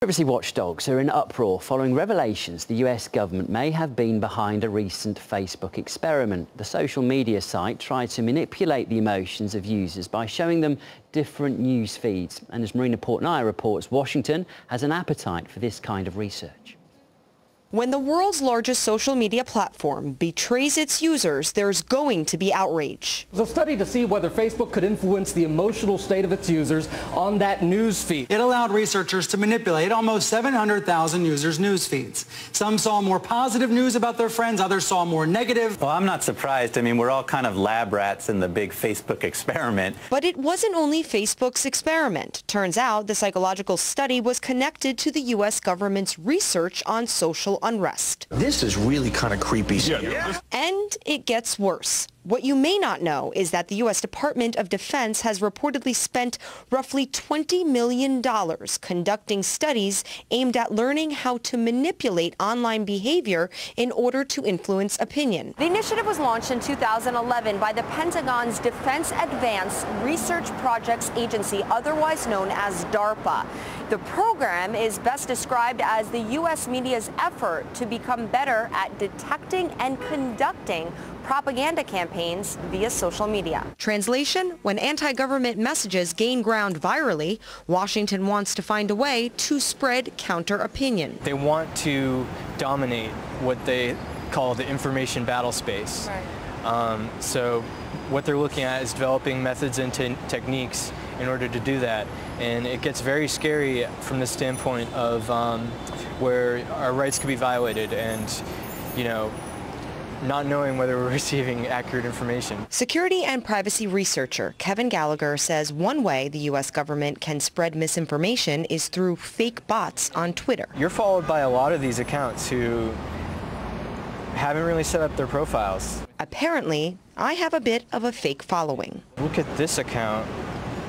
Privacy watchdogs are in uproar following revelations the US government may have been behind a recent Facebook experiment. The social media site tried to manipulate the emotions of users by showing them different news feeds. And as Marina Portnaya reports, Washington has an appetite for this kind of research. When the world's largest social media platform betrays its users, there's going to be outrage. It was a study to see whether Facebook could influence the emotional state of its users on that news feed. It allowed researchers to manipulate almost 700,000 users' news feeds. Some saw more positive news about their friends, others saw more negative. Well, I'm not surprised. I mean, we're all kind of lab rats in the big Facebook experiment. But it wasn't only Facebook's experiment. Turns out the psychological study was connected to the U.S. government's research on social unrest. This is really kind of creepy. Yeah. And it gets worse. What you may not know is that the U.S. Department of Defense has reportedly spent roughly $20 million conducting studies aimed at learning how to manipulate online behavior in order to influence opinion. The initiative was launched in 2011 by the Pentagon's Defense Advanced Research Projects Agency, otherwise known as DARPA. The program is best described as the U.S. media's effort to become better at detecting and conducting propaganda campaigns via social media. Translation: when anti-government messages gain ground virally, Washington wants to find a way to spread counter-opinion. They want to dominate what they call the information battle space. Right. So what they're looking at is developing methods and techniques in order to do that. And it gets very scary from the standpoint of where our rights could be violated and, you know, not knowing whether we're receiving accurate information. Security and privacy researcher Kevin Gallagher says one way the U.S. government can spread misinformation is through fake bots on Twitter. You're followed by a lot of these accounts who haven't really set up their profiles. Apparently, I have a bit of a fake following. Look at this account.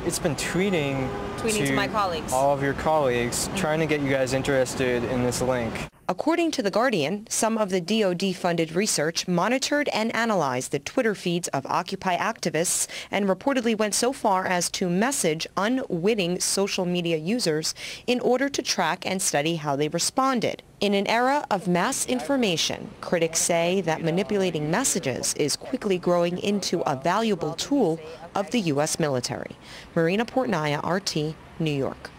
It's been tweeting to my colleagues, all of your colleagues, trying to get you guys interested in this link. According to The Guardian, some of the DoD-funded research monitored and analyzed the Twitter feeds of Occupy activists and reportedly went so far as to message unwitting social media users in order to track and study how they responded. In an era of mass information, critics say that manipulating messages is quickly growing into a valuable tool of the U.S. military. Marina Portnaya, RT, New York.